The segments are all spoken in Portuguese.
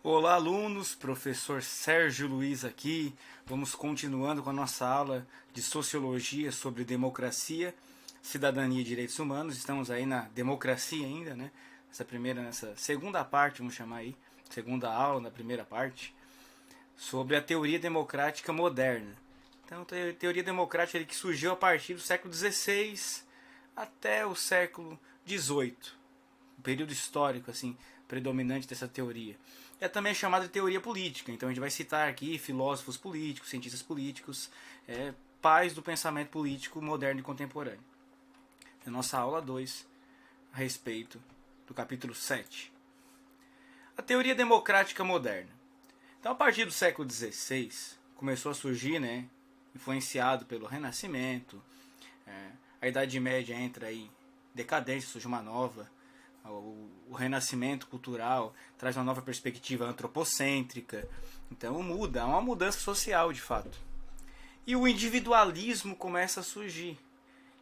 Olá, alunos, professor Sérgio Luiz aqui. Vamos continuando com a nossa aula de Sociologia sobre Democracia, Cidadania e Direitos Humanos. Estamos aí na democracia ainda, né? Nessa segunda parte, vamos chamar aí, segunda aula da primeira parte, sobre a teoria democrática moderna. Então, a teoria democrática que surgiu a partir do século XVI até o século XVIII, um período histórico assim predominante dessa teoria. É também chamada de teoria política. Então a gente vai citar aqui filósofos políticos, cientistas políticos, pais do pensamento político moderno e contemporâneo. É a nossa aula 2 a respeito do capítulo 7. A teoria democrática moderna. Então, a partir do século XVI, começou a surgir, influenciado pelo Renascimento, a Idade Média entra em decadência, surge uma nova, o renascimento cultural traz uma nova perspectiva antropocêntrica, então muda, há uma mudança social de fato. E o individualismo começa a surgir.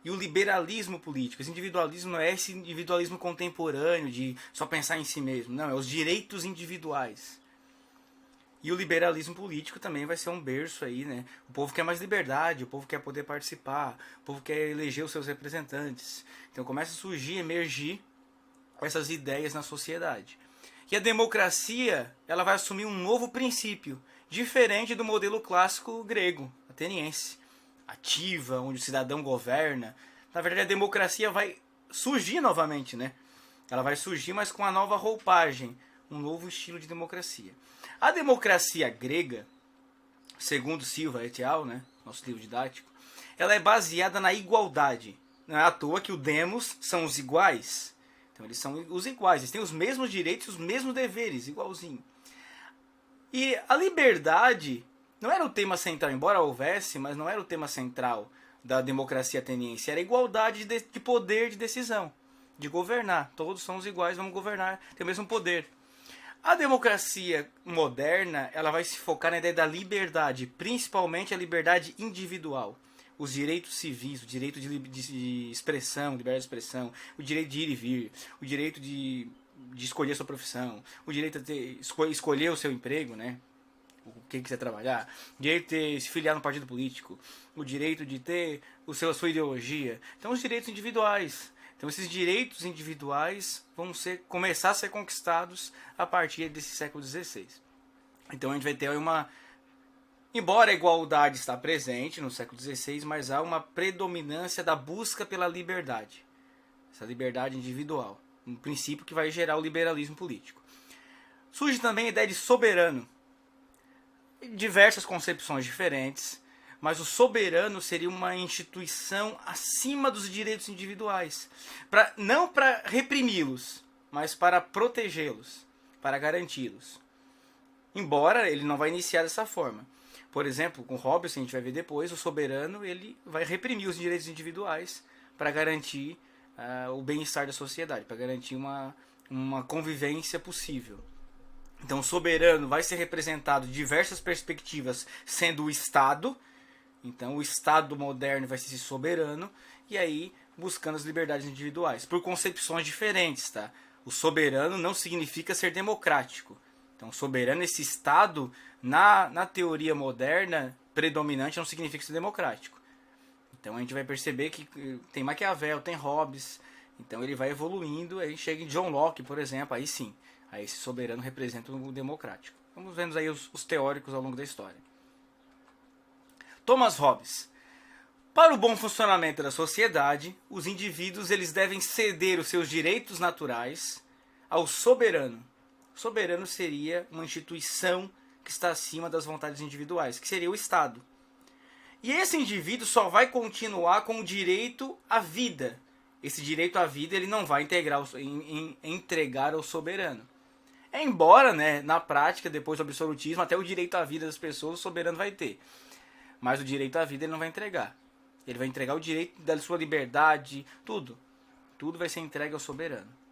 E o liberalismo político. Esse individualismo não é esse individualismo contemporâneo de só pensar em si mesmo. Não, é os direitos individuais. E o liberalismo político também vai ser um berço aí, né? O povo quer mais liberdade, o povo quer poder participar, o povo quer eleger os seus representantes. Então começa a surgir, emergir essas ideias na sociedade. E a democracia, ela vai assumir um novo princípio, diferente do modelo clássico grego, ateniense, ativa, onde o cidadão governa. Na verdade, a democracia vai surgir novamente, né? Ela vai surgir, mas com uma nova roupagem, um novo estilo de democracia. A democracia grega, segundo Silva et al., né, nosso livro didático, ela é baseada na igualdade. Não é à toa que o demos são os iguais. Então eles são os iguais, eles têm os mesmos direitos e os mesmos deveres, igualzinho. E a liberdade não era o tema central, embora houvesse, mas não era o tema central da democracia ateniense. Era a igualdade de poder de decisão, de governar. Todos somos iguais, vamos governar, tem o mesmo poder. A democracia moderna, ela vai se focar na ideia da liberdade, principalmente a liberdade individual. Os direitos civis, o direito de expressão, liberdade de expressão, o direito de ir e vir, o direito de escolher a sua profissão, o direito de escolher o seu emprego, né? O que quiser trabalhar, o direito de se filiar no partido político, o direito de ter a sua ideologia. Então, os direitos individuais. Então, esses direitos individuais vão começar a ser conquistados a partir desse século XVI. Então, a gente vai ter uma... Embora a igualdade está presente no século XVI, mas há uma predominância da busca pela liberdade. Essa liberdade individual. Um princípio que vai gerar o liberalismo político. Surge também a ideia de soberano. Diversas concepções diferentes, mas o soberano seria uma instituição acima dos direitos individuais. Não para reprimi-los, mas para protegê-los, para garanti-los. Embora ele não vai iniciar dessa forma. Por exemplo, com Hobbes, a gente vai ver depois, o soberano ele vai reprimir os direitos individuais para garantir o bem-estar da sociedade, para garantir uma convivência possível. Então, o soberano vai ser representado de diversas perspectivas, sendo o Estado. Então, o Estado moderno vai ser esse soberano, e aí buscando as liberdades individuais, por concepções diferentes, tá? O soberano não significa ser democrático. Então, soberano, esse Estado, na teoria moderna, predominante, não significa ser democrático. Então, a gente vai perceber que tem Maquiavel, tem Hobbes, então ele vai evoluindo, aí chega em John Locke, por exemplo, aí sim, aí esse soberano representa o democrático. Vamos vendo aí os teóricos ao longo da história. Thomas Hobbes. Para o bom funcionamento da sociedade, os indivíduos eles devem ceder os seus direitos naturais ao soberano. O soberano seria uma instituição que está acima das vontades individuais, que seria o Estado. E esse indivíduo só vai continuar com o direito à vida. Esse direito à vida ele não vai entregar ao soberano. Embora, na prática, depois do absolutismo, até o direito à vida das pessoas o soberano vai ter. Mas o direito à vida ele não vai entregar. Ele vai entregar o direito da sua liberdade, tudo. Tudo vai ser entregue ao soberano.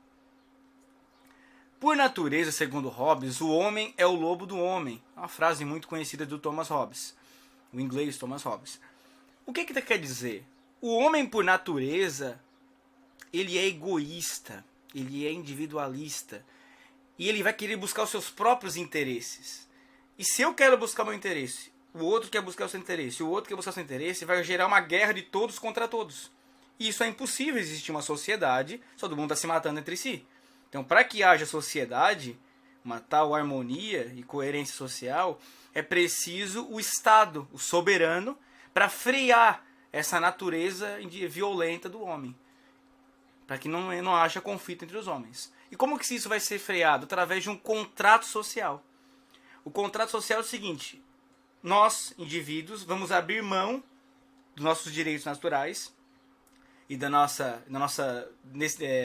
Por natureza, segundo Hobbes, o homem é o lobo do homem. Uma frase muito conhecida do Thomas Hobbes. O inglês Thomas Hobbes. O que quer dizer? O homem, por natureza, ele é egoísta. Ele é individualista. e ele vai querer buscar os seus próprios interesses. E se eu quero buscar meu interesse, o outro quer buscar o seu interesse, o outro quer buscar o seu interesse, vai gerar uma guerra de todos contra todos. E isso é impossível existir uma sociedade, todo mundo está se matando entre si. Então, para que haja sociedade, uma tal harmonia e coerência social, é preciso o Estado, o soberano, para frear essa natureza violenta do homem. Para que não haja conflito entre os homens. E como que isso vai ser freado? Através de um contrato social. O contrato social é o seguinte: nós, indivíduos, vamos abrir mão dos nossos direitos naturais e da nossa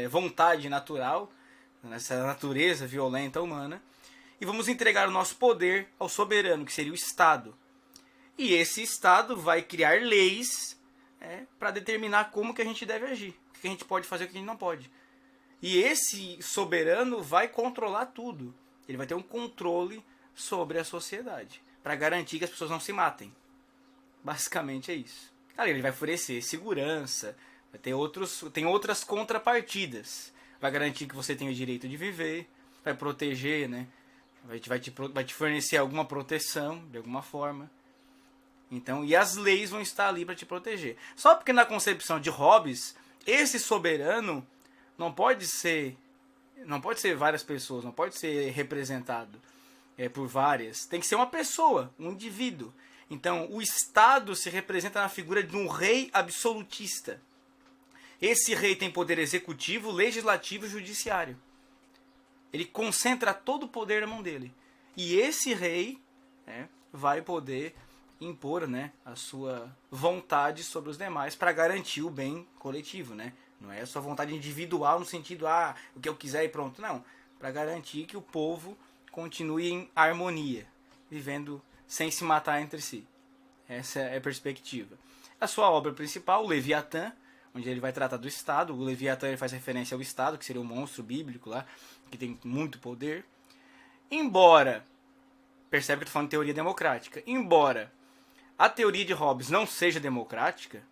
vontade natural, nessa natureza violenta humana, e vamos entregar o nosso poder ao soberano, que seria o Estado. E esse Estado vai criar leis para determinar como que a gente deve agir, o que a gente pode fazer e o que a gente não pode. E esse soberano vai controlar tudo. Ele vai ter um controle sobre a sociedade, para garantir que as pessoas não se matem. Basicamente é isso. Cara, ele vai oferecer segurança, tem outras contrapartidas. Vai garantir que você tem o direito de viver, vai proteger, né? Vai te fornecer alguma proteção, de alguma forma. Então, e as leis vão estar ali para te proteger. Só porque na concepção de Hobbes, esse soberano não pode ser várias pessoas, não pode ser representado por várias. Tem que ser uma pessoa, um indivíduo. Então, o Estado se representa na figura de um rei absolutista. Esse rei tem poder executivo, legislativo e judiciário. Ele concentra todo o poder na mão dele. E esse rei vai poder impor, né, a sua vontade sobre os demais para garantir o bem coletivo, né? Não é a sua vontade individual no sentido, o que eu quiser e pronto. Não. Para garantir que o povo continue em harmonia, vivendo sem se matar entre si. Essa é a perspectiva. A sua obra principal, o Leviatã, onde ele vai tratar do Estado. O Leviatã ele faz referência ao Estado, que seria o monstro bíblico lá, que tem muito poder. Embora, percebe que eu estou falando de teoria democrática, embora a teoria de Hobbes não seja democrática,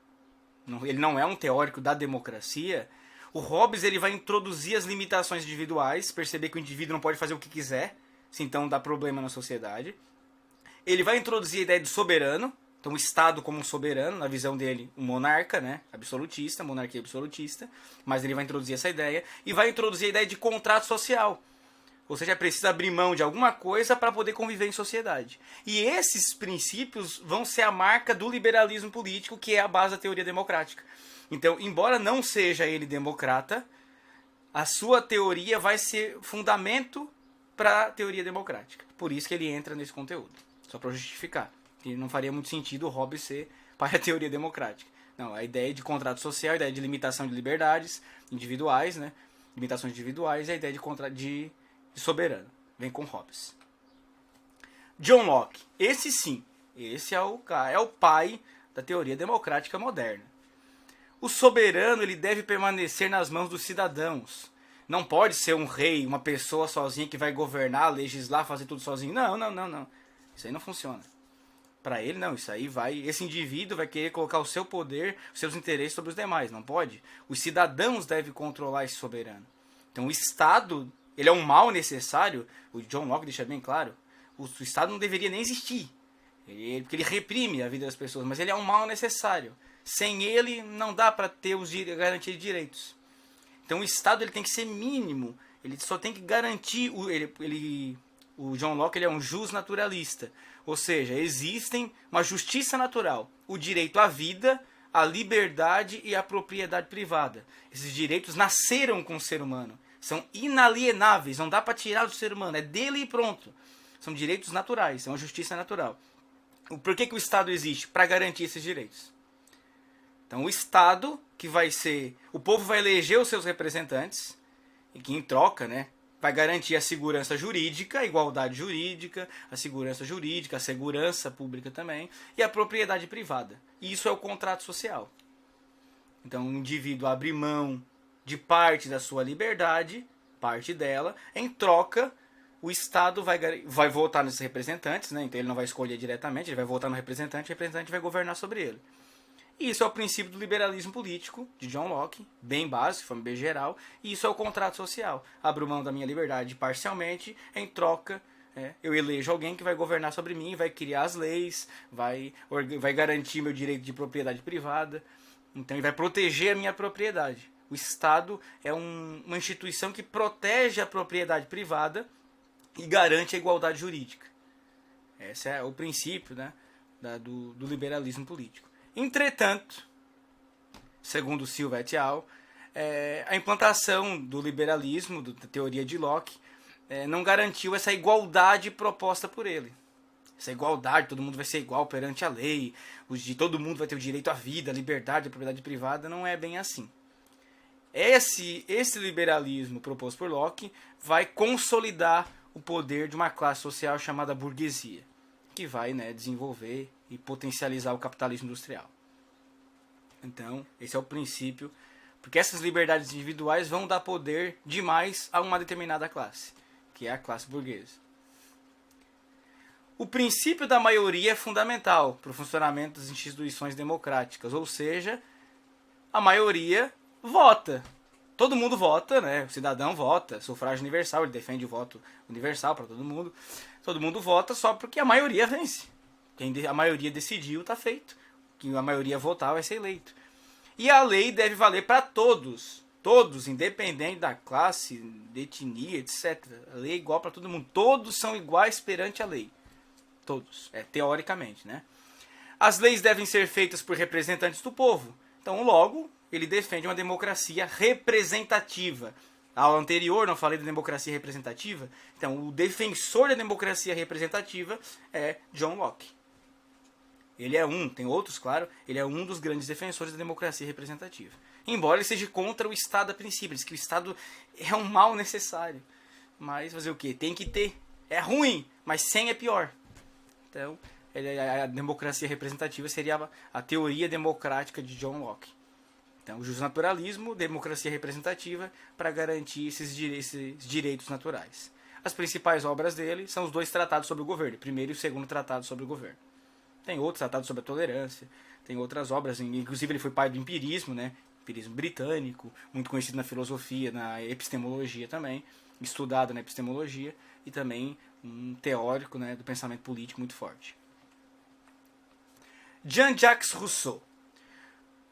ele não é um teórico da democracia, o Hobbes ele vai introduzir as limitações individuais, perceber que o indivíduo não pode fazer o que quiser, se então dá problema na sociedade. Ele vai introduzir a ideia de soberano, então o Estado como um soberano, na visão dele, um monarca, né, absolutista, monarquia absolutista, mas ele vai introduzir essa ideia, e vai introduzir a ideia de contrato social. Ou seja, precisa abrir mão de alguma coisa para poder conviver em sociedade. E esses princípios vão ser a marca do liberalismo político, que é a base da teoria democrática. Então, embora não seja ele democrata, a sua teoria vai ser fundamento para a teoria democrática. Por isso que ele entra nesse conteúdo. Só para justificar. Que não faria muito sentido o Hobbes ser para a teoria democrática. Não, a ideia de contrato social, a ideia de limitação de liberdades individuais, né? Limitações individuais e a ideia de soberano. Vem com Hobbes. John Locke. Esse sim. Esse é o pai da teoria democrática moderna. O soberano ele deve permanecer nas mãos dos cidadãos. Não pode ser um rei, uma pessoa sozinha que vai governar, legislar, fazer tudo sozinho. Não. Isso aí não funciona. Para ele, não. Isso aí esse indivíduo vai querer colocar o seu poder, os seus interesses sobre os demais. Não pode. Os cidadãos devem controlar esse soberano. Então o Estado, ele é um mal necessário. O John Locke deixa bem claro. O Estado não deveria nem existir. Porque ele reprime a vida das pessoas. Mas ele é um mal necessário. Sem ele, não dá para ter a garantia de direitos. Então o Estado ele tem que ser mínimo. Ele só tem que garantir... O John Locke ele é um jus naturalista. Ou seja, existem uma justiça natural. O direito à vida, à liberdade e à propriedade privada. Esses direitos nasceram com o ser humano. São inalienáveis. Não dá para tirar do ser humano. É dele e pronto. São direitos naturais. É uma justiça natural. Por que o Estado existe? Para garantir esses direitos. Então o Estado, que vai ser... O povo vai eleger os seus representantes, e que em troca, né, vai garantir a segurança jurídica, a igualdade jurídica, a segurança pública também, e a propriedade privada. E isso é o contrato social. Então o indivíduo abre mão de parte da sua liberdade, parte dela, em troca... O Estado vai votar nesses representantes, né? Então ele não vai escolher diretamente, ele vai votar no representante, o representante vai governar sobre ele. E isso é o princípio do liberalismo político, de John Locke, bem básico, de forma bem geral. E isso é o contrato social. Abro mão da minha liberdade parcialmente, em troca, eu elejo alguém que vai governar sobre mim, vai criar as leis, vai garantir meu direito de propriedade privada, então ele vai proteger a minha propriedade. O Estado é uma instituição que protege a propriedade privada e garante a igualdade jurídica. Esse é o princípio, né, do liberalismo político. Entretanto, segundo Silva et al., a implantação do liberalismo, da teoria de Locke, não garantiu essa igualdade proposta por ele. Essa igualdade, todo mundo vai ser igual perante a lei, todo mundo vai ter o direito à vida, à liberdade, à propriedade privada, não é bem assim. Esse liberalismo proposto por Locke vai consolidar o poder de uma classe social chamada burguesia, que vai, desenvolver e potencializar o capitalismo industrial. Então, esse é o princípio, porque essas liberdades individuais vão dar poder demais a uma determinada classe, que é a classe burguesa. O princípio da maioria é fundamental para o funcionamento das instituições democráticas, ou seja, a maioria vota. Todo mundo vota, o cidadão vota, sufrágio universal, ele defende o voto universal para todo mundo. Todo mundo vota só porque a maioria vence. A maioria decidiu, está feito. Quem a maioria votar vai ser eleito. E a lei deve valer para todos. Todos, independente da classe, de etnia, etc. A lei é igual para todo mundo. Todos são iguais perante a lei. Todos, teoricamente, As leis devem ser feitas por representantes do povo. Então, logo, ele defende uma democracia representativa. A aula anterior, não falei da democracia representativa? Então, o defensor da democracia representativa é John Locke. Ele tem outros, claro, ele é um dos grandes defensores da democracia representativa. Embora ele seja contra o Estado a princípio, ele diz que o Estado é um mal necessário. Mas fazer o quê? Tem que ter. É ruim, mas sem é pior. Então, a democracia representativa seria a teoria democrática de John Locke. Então, o justnaturalismo, democracia representativa, para garantir esses direitos naturais. As principais obras dele são os 2 tratados sobre o governo, o primeiro e o segundo tratado sobre o governo. Tem outros tratados sobre a tolerância, tem outras obras, inclusive ele foi pai do empirismo, empirismo britânico, muito conhecido na filosofia, na epistemologia também, estudado na epistemologia, e também um teórico do pensamento político muito forte. Jean-Jacques Rousseau.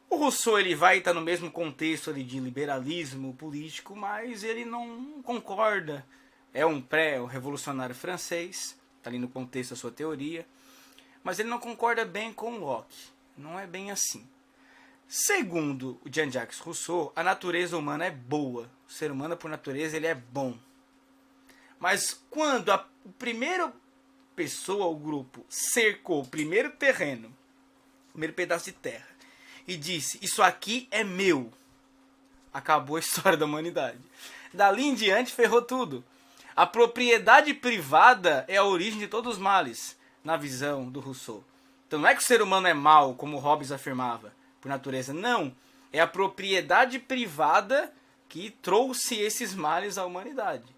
O Rousseau ele vai estar no mesmo contexto ali de liberalismo político, mas ele não concorda. É um pré-revolucionário francês, está ali no contexto da sua teoria, mas ele não concorda bem com Locke. Não é bem assim. Segundo o Jean-Jacques Rousseau, a natureza humana é boa. O ser humano, por natureza, ele é bom. Mas quando a primeira pessoa, o grupo, cercou o primeiro terreno, o primeiro pedaço de terra, e disse, isso aqui é meu, acabou a história da humanidade. Dali em diante ferrou tudo. A propriedade privada é a origem de todos os males, na visão do Rousseau. Então não é que o ser humano é mau, como Hobbes afirmava, por natureza. Não, é a propriedade privada que trouxe esses males à humanidade.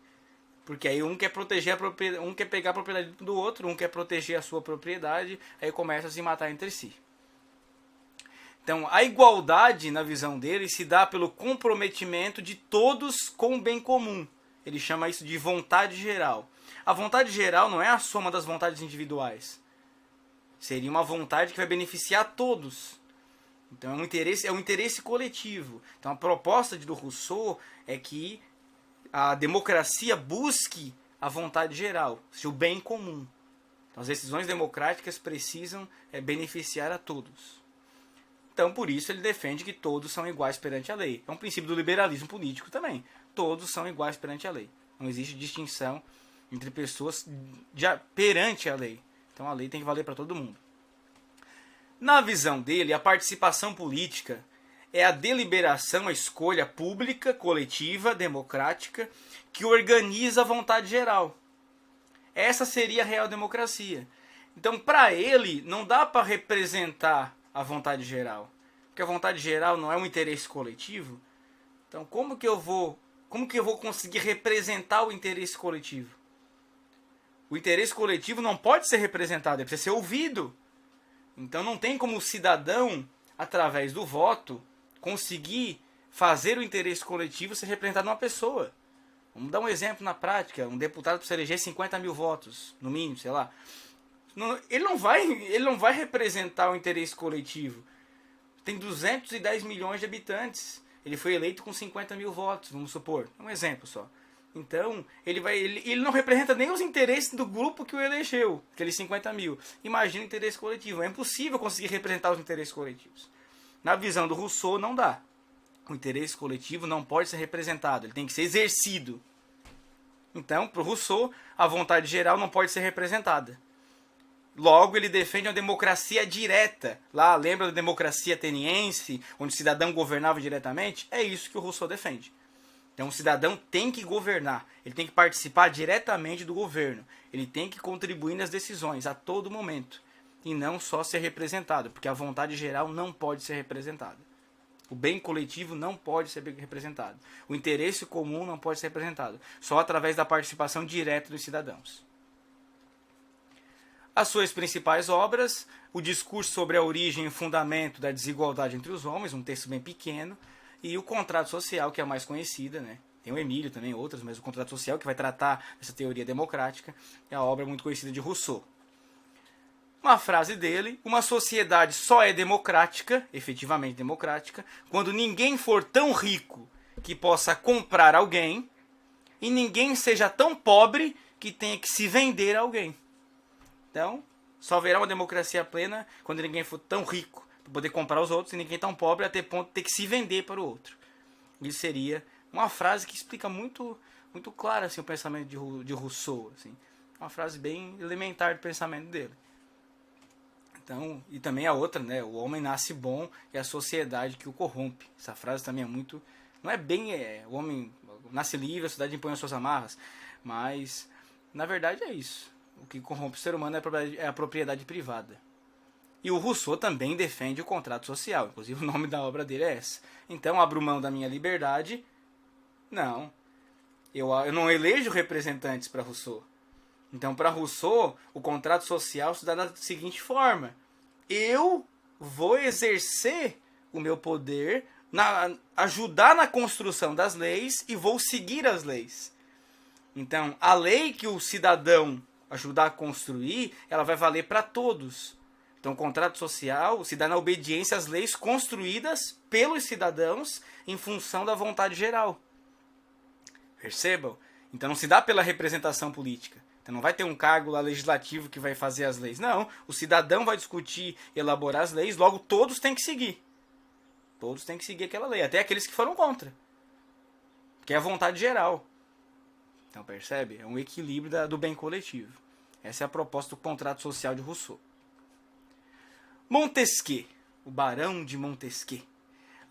Porque aí um quer proteger a propriedade, um quer pegar a propriedade do outro, um quer proteger a sua propriedade, aí começa a se matar entre si. Então, a igualdade, na visão dele, se dá pelo comprometimento de todos com o bem comum. Ele chama isso de vontade geral. A vontade geral não é a soma das vontades individuais. Seria uma vontade que vai beneficiar todos. Então, é um interesse coletivo. Então, a proposta do Rousseau é que a democracia busque a vontade geral, ou seja, o bem comum. Então, as decisões democráticas precisam beneficiar a todos. Então, por isso, ele defende que todos são iguais perante a lei. É um princípio do liberalismo político também. Todos são iguais perante a lei. Não existe distinção entre pessoas perante a lei. Então, a lei tem que valer para todo mundo. Na visão dele, a participação política é a deliberação, a escolha pública, coletiva, democrática, que organiza a vontade geral. Essa seria a real democracia. Então, para ele, não dá para representar a vontade geral. Porque a vontade geral não é um interesse coletivo. Então, como que eu vou conseguir representar o interesse coletivo? O interesse coletivo não pode ser representado, ele precisa ser ouvido. Então, não tem como o cidadão através do voto, conseguir fazer o interesse coletivo ser representado numa pessoa. Vamos dar um exemplo na prática. Um deputado precisa eleger 50 mil votos, no mínimo, sei lá. Ele não vai representar o interesse coletivo. Tem 210 milhões de habitantes. Ele foi eleito com 50 mil votos, vamos supor. Um exemplo só. Então, ele não representa nem os interesses do grupo que o elegeu, aqueles 50 mil. Imagina o interesse coletivo. É impossível conseguir representar os interesses coletivos. Na visão do Rousseau, não dá. O interesse coletivo não pode ser representado, ele tem que ser exercido. Então, para o Rousseau, a vontade geral não pode ser representada. Logo, ele defende uma democracia direta. Lá, lembra da democracia ateniense, onde o cidadão governava diretamente? É isso que o Rousseau defende. Então, o cidadão tem que governar, ele tem que participar diretamente do governo, ele tem que contribuir nas decisões a todo momento, e não só ser representado, porque a vontade geral não pode ser representada. O bem coletivo não pode ser representado. O interesse comum não pode ser representado. Só através da participação direta dos cidadãos. As suas principais obras, o discurso sobre a origem e fundamento da desigualdade entre os homens, um texto bem pequeno, e o Contrato Social, que é a mais conhecida, né? Tem o Emílio também, outras, mas o Contrato Social, que vai tratar dessa teoria democrática, é a obra muito conhecida de Rousseau. Uma frase dele: uma sociedade só é democrática, efetivamente democrática, quando ninguém for tão rico que possa comprar alguém e ninguém seja tão pobre que tenha que se vender a alguém. Então, só haverá uma democracia plena quando ninguém for tão rico para poder comprar os outros e ninguém tão pobre a ter ponto de ter que se vender para o outro. Isso seria uma frase que explica muito, muito claro assim, o pensamento de Rousseau. Assim. Uma frase bem elementar do pensamento dele. Então, e também a outra, né? O homem nasce bom e a sociedade que o corrompe. Essa frase também é muito... Não é bem... o homem nasce livre, a sociedade impõe as suas amarras. Mas, na verdade, é isso. O que corrompe o ser humano é a propriedade privada. E o Rousseau também defende o contrato social. Inclusive, o nome da obra dele é essa. Então, abro mão da minha liberdade? Não. Eu não elejo representantes para Rousseau. Então, para Rousseau, o contrato social se dá da seguinte forma: eu vou exercer o meu poder, ajudar na construção das leis e vou seguir as leis. Então, a lei que o cidadão ajudar a construir, ela vai valer para todos. Então, o contrato social se dá na obediência às leis construídas pelos cidadãos em função da vontade geral. Percebam? Então, não se dá pela representação política. Então não vai ter um cargo lá legislativo que vai fazer as leis. Não, o cidadão vai discutir, elaborar as leis, logo todos têm que seguir. Todos têm que seguir aquela lei, até aqueles que foram contra. Que é a vontade geral. Então percebe? É um equilíbrio do bem coletivo. Essa é a proposta do contrato social de Rousseau. Montesquieu, o Barão de Montesquieu.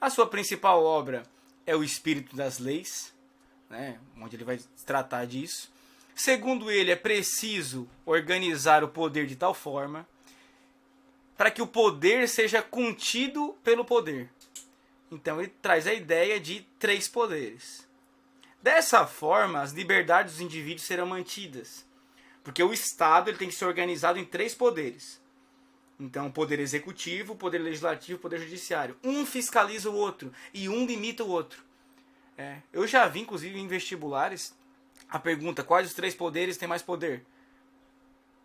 A sua principal obra é O Espírito das Leis, né, onde ele vai tratar disso. Segundo ele, é preciso organizar o poder de tal forma para que o poder seja contido pelo poder. Então ele traz a ideia de 3 poderes. Dessa forma, as liberdades dos indivíduos serão mantidas, porque o Estado ele tem que ser organizado em 3 poderes. Então, o poder executivo, o poder legislativo, o poder judiciário. Um fiscaliza o outro e um limita o outro. Eu já vi, inclusive, em vestibulares, a pergunta: quais os 3 poderes têm mais poder?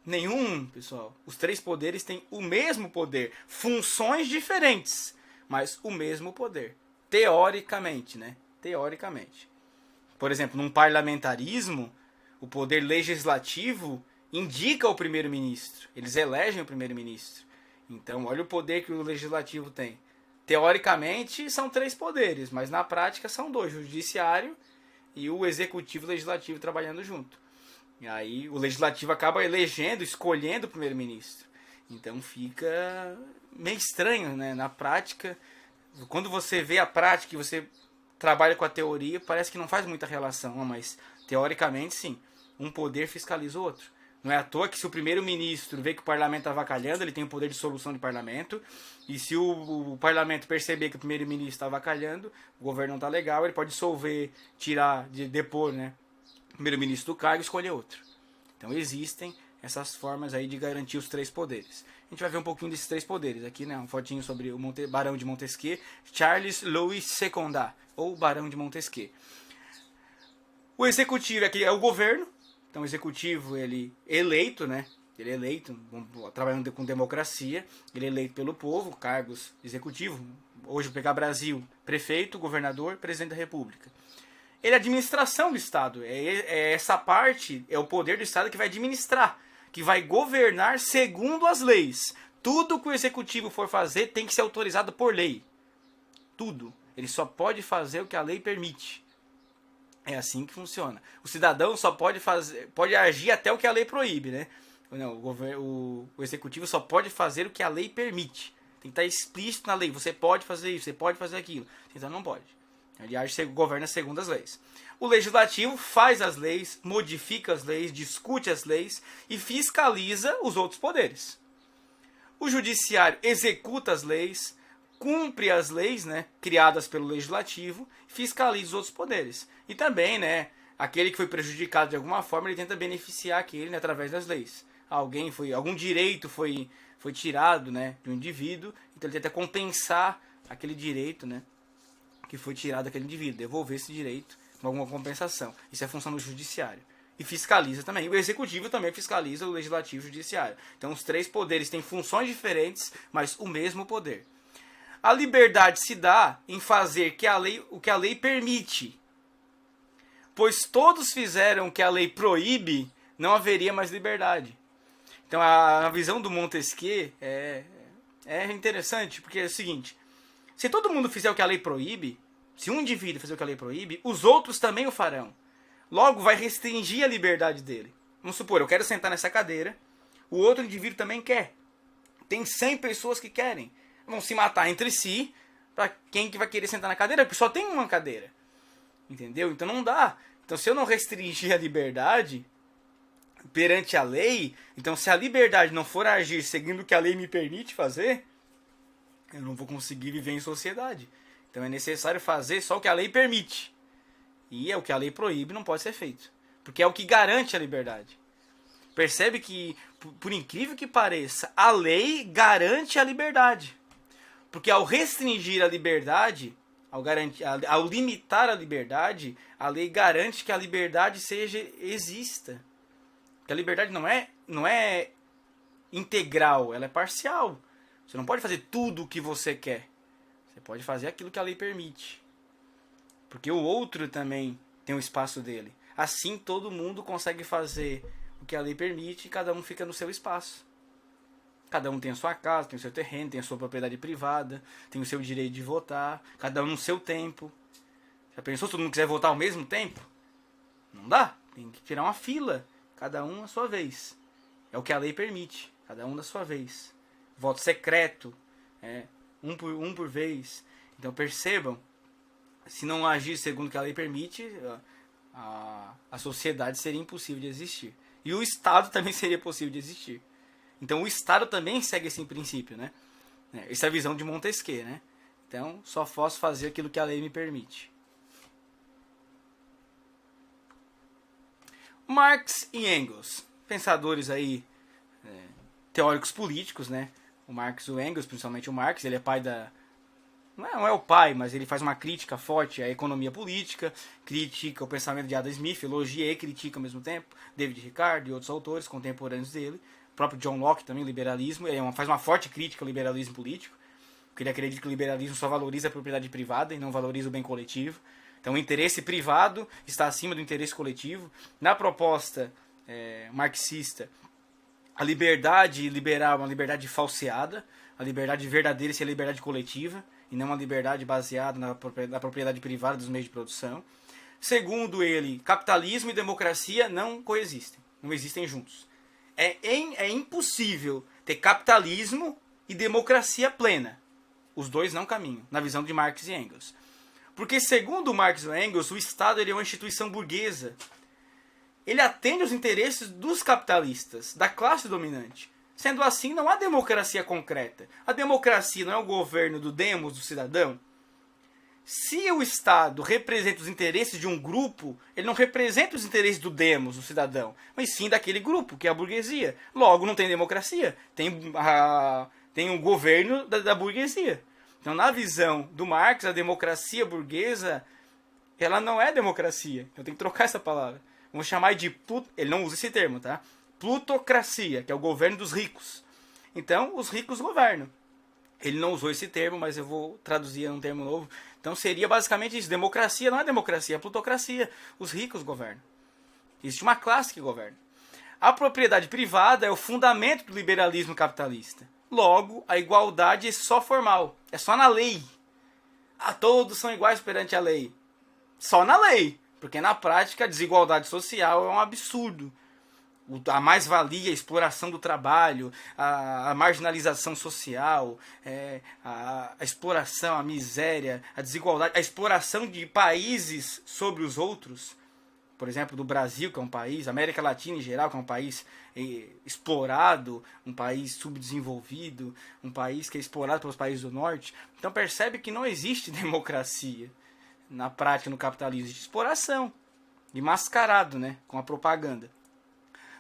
Nenhum, pessoal. Os 3 poderes têm o mesmo poder. Funções diferentes, mas o mesmo poder. Teoricamente, né? Teoricamente. Por exemplo, num parlamentarismo, o poder legislativo indica o primeiro-ministro. Eles elegem o primeiro-ministro. Então, olha o poder que o legislativo tem. Teoricamente, são 3 poderes, mas na prática são 2. O judiciário e o executivo e o legislativo trabalhando junto. E aí o legislativo acaba elegendo, escolhendo o primeiro-ministro. Então fica meio estranho, né? Na prática, quando você vê a prática e você trabalha com a teoria, parece que não faz muita relação, mas teoricamente sim, um poder fiscaliza o outro. Não é à toa que se o primeiro-ministro vê que o parlamento está avacalhando, ele tem o poder de solução de parlamento. E se o parlamento perceber que o primeiro-ministro está avacalhando, o governo não está legal, ele pode dissolver, tirar, depor, né, o primeiro-ministro do cargo e escolher outro. Então existem essas formas aí de garantir os três poderes. A gente vai ver um pouquinho desses três poderes aqui, né? Uma fotinho sobre o Barão de Montesquieu, Charles Louis Secondat, ou Barão de Montesquieu. O executivo aqui é o governo, então o executivo ele eleito, né? Ele é eleito, trabalhando com democracia, ele é eleito pelo povo, cargos executivos. Hoje, vou pegar Brasil, prefeito, governador, presidente da república. Ele é a administração do Estado, é essa parte, é o poder do Estado que vai administrar, que vai governar segundo as leis. Tudo que o executivo for fazer tem que ser autorizado por lei. Tudo. Ele só pode fazer o que a lei permite. É assim que funciona. O cidadão só pode agir até o que a lei proíbe, né? Não, o executivo só pode fazer o que a lei permite. Tem que estar explícito na lei. Você pode fazer isso, você pode fazer aquilo. Então não pode. Ele age, governa segundo as leis. O legislativo faz as leis, modifica as leis, discute as leis e fiscaliza os outros poderes. O judiciário executa as leis, cumpre as leis, né, criadas pelo legislativo, fiscaliza os outros poderes. E também, né, aquele que foi prejudicado de alguma forma, ele tenta beneficiar aquele, né, através das leis. Algum direito foi tirado, né, de um indivíduo, então ele tenta compensar aquele direito, né, que foi tirado daquele indivíduo, devolver esse direito com alguma compensação. Isso é função do judiciário. E fiscaliza também. O executivo também fiscaliza o legislativo e o judiciário. Então os três poderes têm funções diferentes, mas o mesmo poder. A liberdade se dá em fazer o que a lei permite. Pois todos fizeram o que a lei proíbe, não haveria mais liberdade. Então a visão do Montesquieu é interessante, porque é o seguinte: se todo mundo fizer o que a lei proíbe, se um indivíduo fizer o que a lei proíbe, os outros também o farão. Logo, vai restringir a liberdade dele. Vamos supor, eu quero sentar nessa cadeira, o outro indivíduo também quer. Tem 100 pessoas que querem. Vão se matar entre si para quem que vai querer sentar na cadeira, porque só tem uma cadeira. Entendeu? Então não dá. Então se eu não restringir a liberdade perante a lei, então se a liberdade não for agir seguindo o que a lei me permite fazer, eu não vou conseguir viver em sociedade. Então é necessário fazer só o que a lei permite. E é o que a lei proíbe, não pode ser feito. Porque é o que garante a liberdade. Percebe que, por incrível que pareça, a lei garante a liberdade. Porque ao restringir a liberdade, ao limitar a liberdade, a lei garante que a liberdade exista. Porque a liberdade não é integral, ela é parcial. Você não pode fazer tudo o que você quer. Você pode fazer aquilo que a lei permite. Porque o outro também tem o espaço dele. Assim todo mundo consegue fazer o que a lei permite e cada um fica no seu espaço. Cada um tem a sua casa, tem o seu terreno, tem a sua propriedade privada, tem o seu direito de votar, cada um no seu tempo. Já pensou se todo mundo quiser votar ao mesmo tempo? Não dá. Tem que tirar uma fila, cada um à sua vez. É o que a lei permite, cada um da sua vez. Voto secreto, um por vez. Então percebam, se não agir segundo o que a lei permite, a sociedade seria impossível de existir. E o Estado também seria possível de existir. Então o Estado também segue esse princípio, né? Essa é a visão de Montesquieu, né? Então só posso fazer aquilo que a lei me permite. Marx e Engels, pensadores aí, teóricos políticos, né? O Marx e o Engels, principalmente o Marx, ele é pai da... Não é o pai, mas ele faz uma crítica forte à economia política, critica o pensamento de Adam Smith, elogia e critica ao mesmo tempo, David Ricardo e outros autores contemporâneos dele. O próprio John Locke também, o liberalismo, ele faz uma forte crítica ao liberalismo político, porque ele acredita que o liberalismo só valoriza a propriedade privada e não valoriza o bem coletivo. Então o interesse privado está acima do interesse coletivo. Na proposta marxista, a liberdade liberal é uma liberdade falseada, a liberdade verdadeira seria a liberdade coletiva, e não uma liberdade baseada na propriedade privada dos meios de produção. Segundo ele, capitalismo e democracia não coexistem, não existem juntos. É impossível ter capitalismo e democracia plena. Os dois não caminham, na visão de Marx e Engels. Porque, segundo Marx e Engels, o Estado ele é uma instituição burguesa. Ele atende aos interesses dos capitalistas, da classe dominante. Sendo assim, não há democracia concreta. A democracia não é o governo do demos, do cidadão. Se o Estado representa os interesses de um grupo, ele não representa os interesses do demos, do cidadão, mas sim daquele grupo, que é a burguesia. Logo, não tem democracia, tem um governo da burguesia. Então, na visão do Marx, a democracia burguesa, ela não é democracia. Eu tenho que trocar essa palavra. Vamos chamar de... Ele não usa esse termo, tá? Plutocracia, que é o governo dos ricos. Então, os ricos governam. Ele não usou esse termo, mas eu vou traduzir um termo novo. Então seria basicamente isso. Democracia não é democracia, é plutocracia. Os ricos governam. Existe uma classe que governa. A propriedade privada é o fundamento do liberalismo capitalista. Logo, a igualdade é só formal. É só na lei. Todos são iguais perante a lei. Só na lei. Porque na prática a desigualdade social é um absurdo. A mais-valia, a exploração do trabalho, a marginalização social, a exploração, a miséria, a desigualdade, a exploração de países sobre os outros, por exemplo, do Brasil, que é um país, América Latina em geral, que é um país explorado, um país subdesenvolvido, um país que é explorado pelos países do norte. Então percebe que não existe democracia na prática no capitalismo, existe exploração, e mascarado, né, com a propaganda.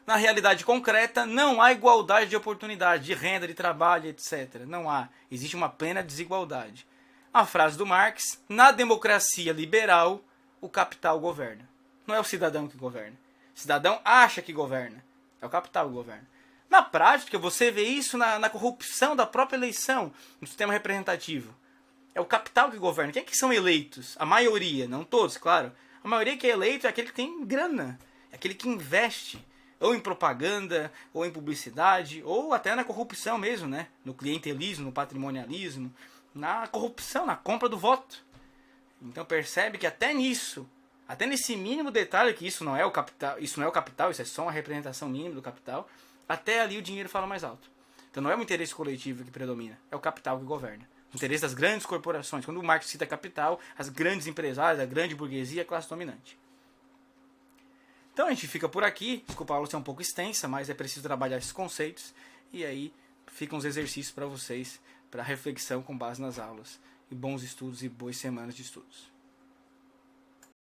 Na realidade concreta, não há igualdade de oportunidade, de renda, de trabalho, etc. Não há. Existe uma plena desigualdade. A frase do Marx: na democracia liberal, o capital governa. Não é o cidadão que governa. O cidadão acha que governa. É o capital que governa. Na prática, você vê isso na corrupção da própria eleição, no sistema representativo. É o capital que governa. Quem é que são eleitos? A maioria, não todos, claro. A maioria que é eleito é aquele que tem grana. É aquele que investe. Ou em propaganda, ou em publicidade, ou até na corrupção mesmo, né? No clientelismo, no patrimonialismo, na corrupção, na compra do voto. Então percebe que até nisso, até nesse mínimo detalhe que isso não é o capital, isso é só uma representação mínima do capital, até ali o dinheiro fala mais alto. Então não é o interesse coletivo que predomina, é o capital que governa. O interesse das grandes corporações. Quando o Marx cita capital, as grandes empresários, a grande burguesia, a classe dominante. Então a gente fica por aqui. Desculpa a aula ser um pouco extensa, mas é preciso trabalhar esses conceitos. E aí ficam os exercícios para vocês, para reflexão com base nas aulas. E bons estudos e boas semanas de estudos.